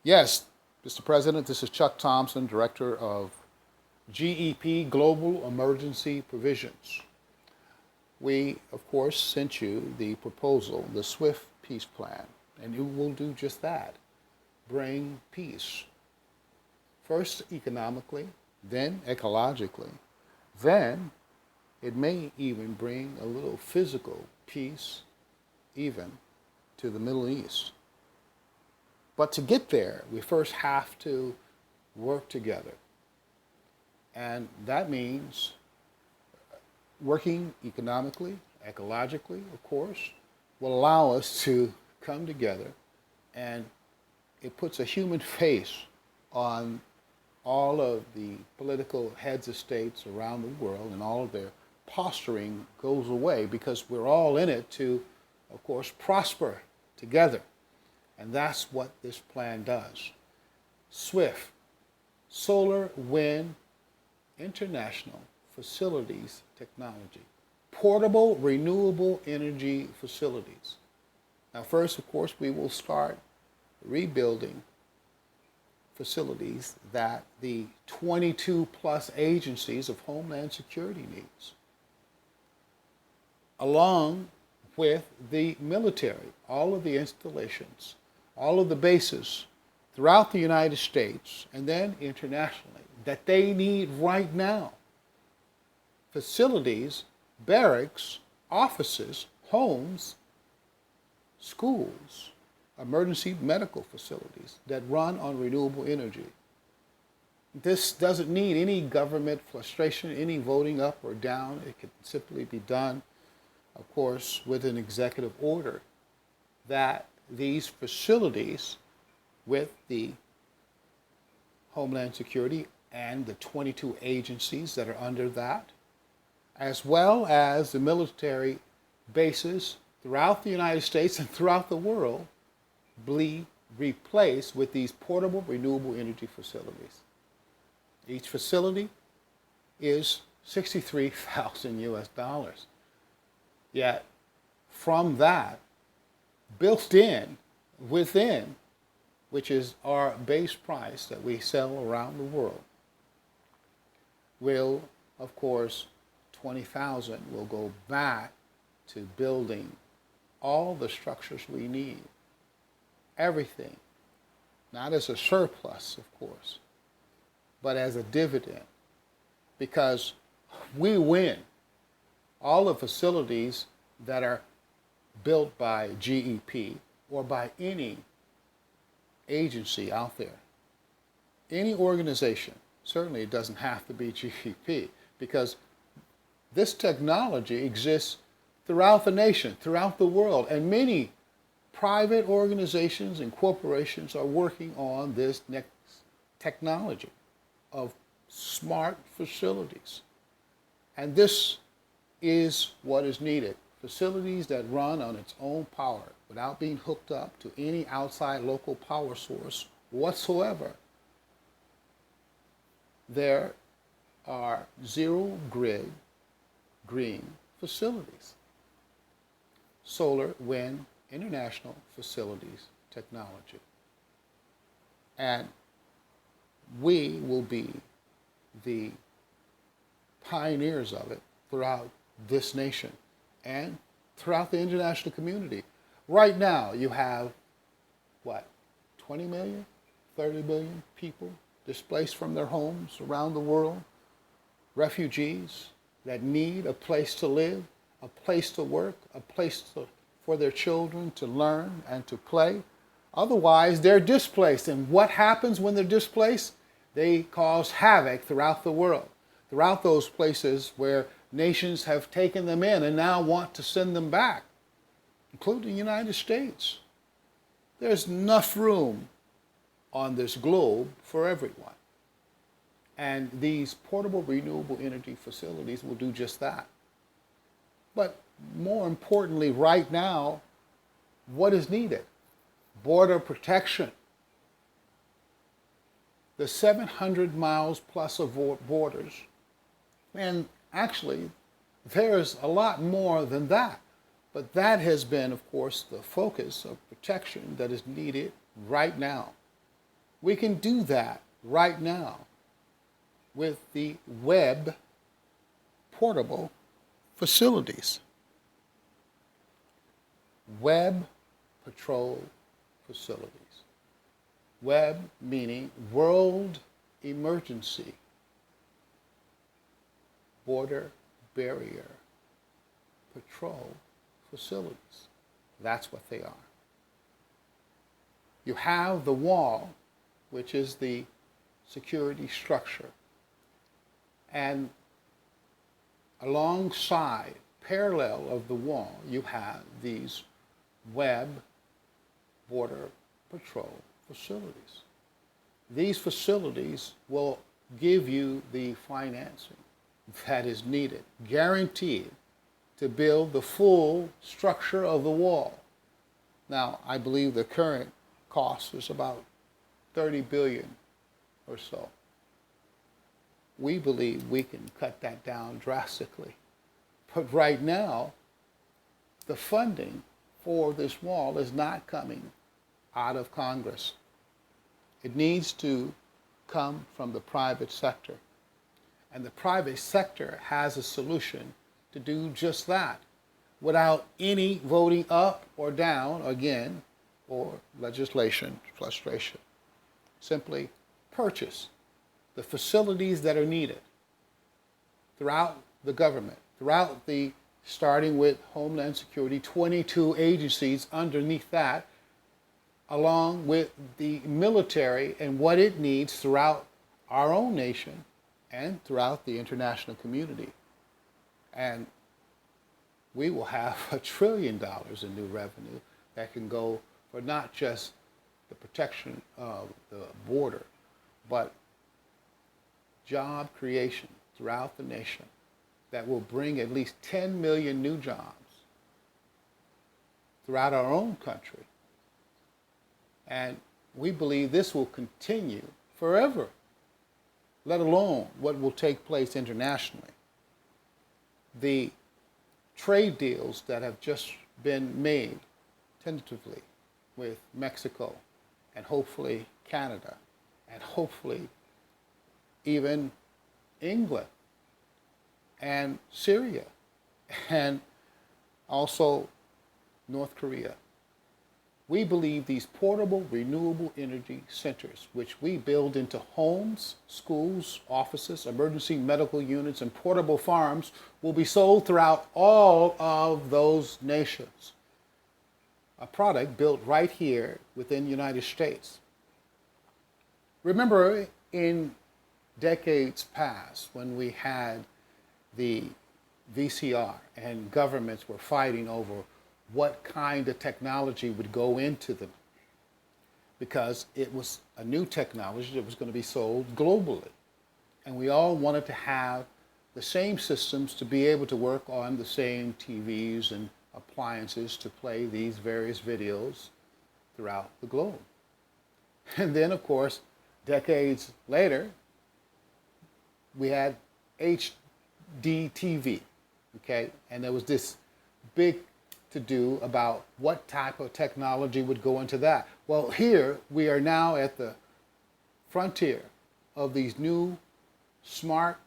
Yes, Mr. President, this is Chuck Thompson, Director of GEP, Global Emergency Provisions. We, of course, sent you the proposal, the SWIFT peace plan, and it will do just that. Bring peace. First economically, then ecologically, then it may even bring a little physical peace even to the Middle East. But to get there, we first have to work together. And that means working economically, ecologically, of course, will allow us to come together, and it puts a human face on all of the political heads of states around the world, and all of their posturing goes away because we're all in it to, of course, prosper together. And that's what this plan does. SWIFT, Solar Wind International Facilities Technology, portable renewable energy facilities. Now first, of course, we will start rebuilding facilities that the 22 plus agencies of Homeland Security needs, along with the military, all of the installations, all of the bases throughout the United States and then internationally that they need right now. Facilities, barracks, offices, homes, schools, emergency medical facilities that run on renewable energy. This doesn't need any government frustration, any voting up or down. It can simply be done, of course, with an executive order that these facilities with the Homeland Security and the 22 agencies that are under that, as well as the military bases throughout the United States and throughout the world, be replaced with these portable renewable energy facilities. Each facility is 63,000 US dollars. Yet from that, built in, within, which is our base price that we sell around the world, will, of course, 20,000 will go back to building all the structures we need. Everything, not as a surplus, of course, but as a dividend, because we win. All the facilities that are built by GEP or by any agency out there, any organization, certainly it doesn't have to be GEP, because this technology exists throughout the nation, throughout the world, and many private organizations and corporations are working on this next technology of smart facilities. And this is what is needed. Facilities that run on its own power without being hooked up to any outside local power source whatsoever. There are zero grid green facilities. Solar, wind, international facilities technology. And we will be the pioneers of it throughout this nation and throughout the international community. Right now, you have, what, 20 million, 30 million people displaced from their homes around the world, refugees that need a place to live, a place to work, a place for their children to learn and to play. Otherwise, they're displaced. And what happens when they're displaced? They cause havoc throughout the world, throughout those places where nations have taken them in and now want to send them back, including the United States. There's enough room on this globe for everyone. And these portable renewable energy facilities will do just that. But more importantly, right now, what is needed? Border protection. The 700 miles plus of borders, and actually, there's a lot more than that. But that has been, of course, the focus of protection that is needed right now. We can do that right now with the web portable facilities. Web patrol facilities. Web meaning world emergency, border barrier patrol facilities. That's what they are. You have the wall, which is the security structure, and alongside, parallel of the wall, you have these web border patrol facilities. These facilities will give you the financing that is needed, guaranteed, to build the full structure of the wall. Now, I believe the current cost is about 30 billion or so. We believe we can cut that down drastically. But right now, the funding for this wall is not coming out of Congress. It needs to come from the private sector. And the private sector has a solution to do just that without any voting up or down again or legislation frustration. Simply purchase the facilities that are needed throughout the government, throughout the, starting with Homeland Security, 22 agencies underneath that, along with the military and what it needs throughout our own nation and throughout the international community. And we will have $1 trillion in new revenue that can go for not just the protection of the border, but job creation throughout the nation that will bring at least 10 million new jobs throughout our own country. And we believe this will continue forever, let alone what will take place internationally. The trade deals that have just been made tentatively with Mexico and hopefully Canada and hopefully even England and Syria and also North Korea. We believe these portable renewable energy centers, which we build into homes, schools, offices, emergency medical units, and portable farms, will be sold throughout all of those nations. A product built right here within the United States. Remember in decades past when we had the VCR and governments were fighting over what kind of technology would go into them, because it was a new technology that was going to be sold globally. And we all wanted to have the same systems to be able to work on the same TVs and appliances to play these various videos throughout the globe. And then, of course, decades later, we had HD TV, okay? And there was this big to do about what type of technology would go into that. Well, here we are now at the frontier of these new smart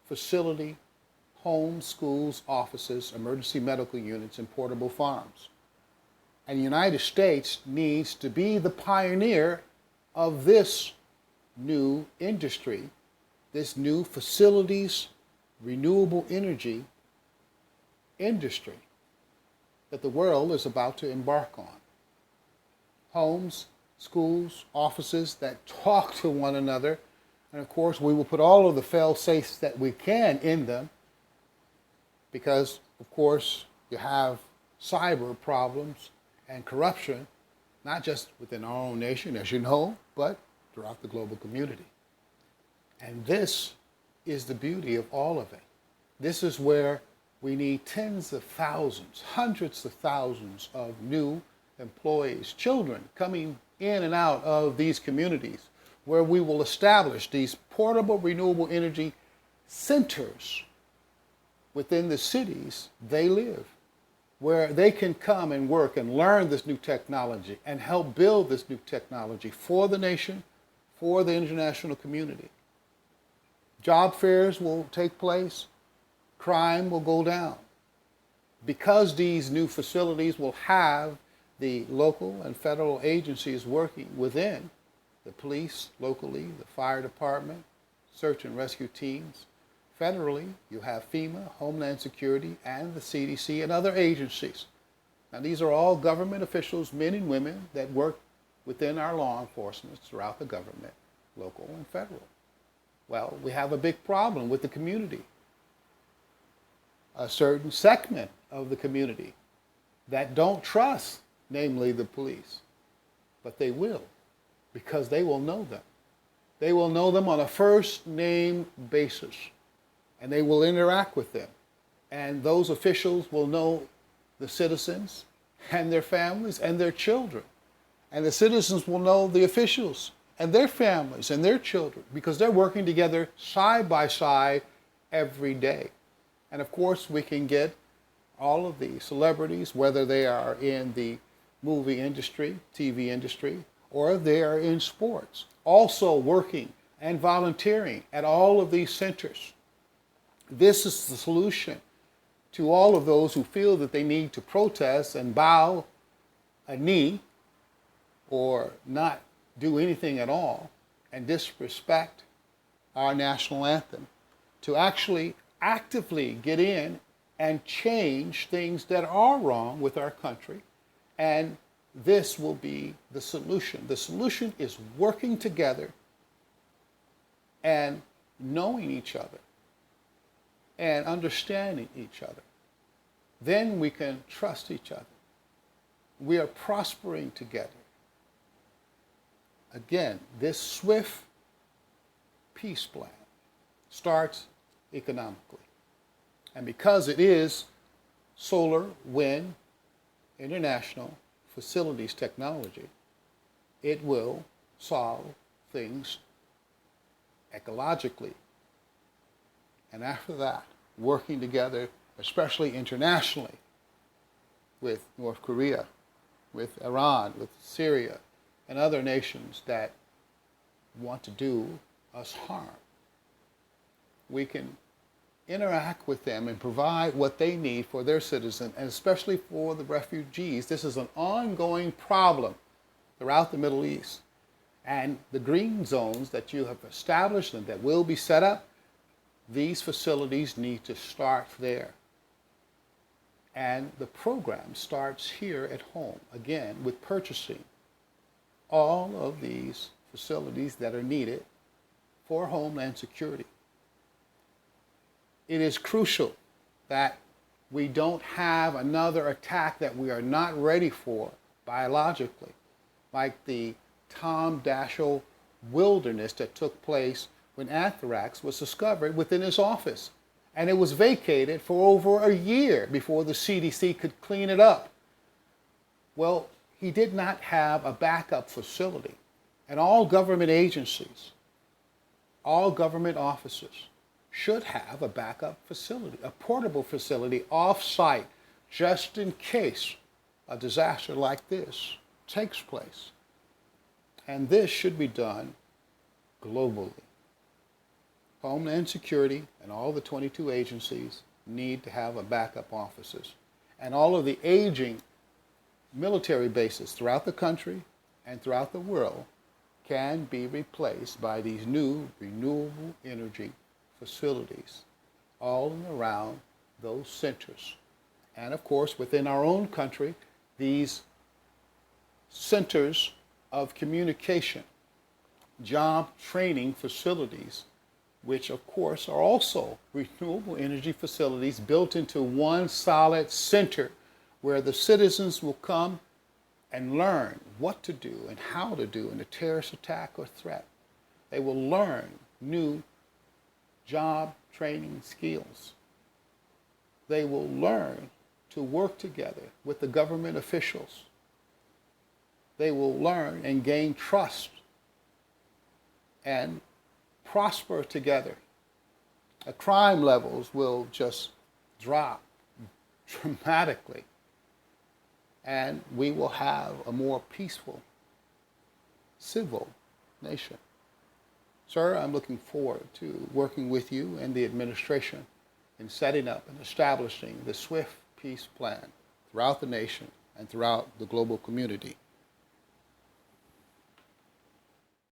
facility, homes, schools, offices, emergency medical units, and portable farms. And the United States needs to be the pioneer of this new industry, this new facilities, renewable energy industry that the world is about to embark on. Homes, schools, offices that talk to one another, and of course we will put all of the fail-safes that we can in them, because of course you have cyber problems and corruption, not just within our own nation, as you know, but throughout the global community. And this is the beauty of all of it. This is where we need tens of thousands, hundreds of thousands of new employees, children coming in and out of these communities, where we will establish these portable renewable energy centers within the cities they live, where they can come and work and learn this new technology and help build this new technology for the nation, for the international community. Job fairs will take place. Crime will go down. Because these new facilities will have the local and federal agencies working within the police locally, the fire department, search and rescue teams. Federally, you have FEMA, Homeland Security, and the CDC and other agencies. Now, these are all government officials, men and women, that work within our law enforcement throughout the government, local and federal. Well, we have a big problem with the community. A certain segment of the community that don't trust, namely the police, but they will, because they will know them. They will know them on a first name basis, and they will interact with them. And those officials will know the citizens and their families and their children. And the citizens will know the officials and their families and their children, because they're working together side by side every day. And of course, we can get all of the celebrities, whether they are in the movie industry, TV industry, or they are in sports, also working and volunteering at all of these centers. This is the solution to all of those who feel that they need to protest and bow a knee or not do anything at all and disrespect our national anthem, to actually actively get in and change things that are wrong with our country. And this will be the solution. The solution is working together and knowing each other and understanding each other. Then we can trust each other. We are prospering together. Again, this swift peace plan starts economically. And because it is solar, wind, international facilities technology, it will solve things ecologically. And after that, working together, especially internationally, with North Korea, with Iran, with Syria, and other nations that want to do us harm, we can interact with them and provide what they need for their citizens, and especially for the refugees. This is an ongoing problem throughout the Middle East. And the green zones that you have established and that will be set up, these facilities need to start there. And the program starts here at home, again, with purchasing all of these facilities that are needed for Homeland Security. It is crucial that we don't have another attack that we are not ready for biologically, like the Tom Daschle wilderness that took place when anthrax was discovered within his office. And it was vacated for over a year before the CDC could clean it up. Well, he did not have a backup facility. And all government agencies, all government offices should have a backup facility, a portable facility off-site, just in case a disaster like this takes place. And this should be done globally. Homeland Security and all the 22 agencies need to have a backup offices. And all of the aging military bases throughout the country and throughout the world can be replaced by these new renewable energy facilities all and around those centers. And of course, within our own country, these centers of communication, job training facilities, which of course are also renewable energy facilities built into one solid center where the citizens will come and learn what to do and how to do in a terrorist attack or threat. They will learn new job training skills. They will learn to work together with the government officials. They will learn and gain trust and prosper together. The crime levels will just drop dramatically, and we will have a more peaceful, civil nation. Sir, I'm looking forward to working with you and the administration in setting up and establishing the swift peace plan throughout the nation and throughout the global community.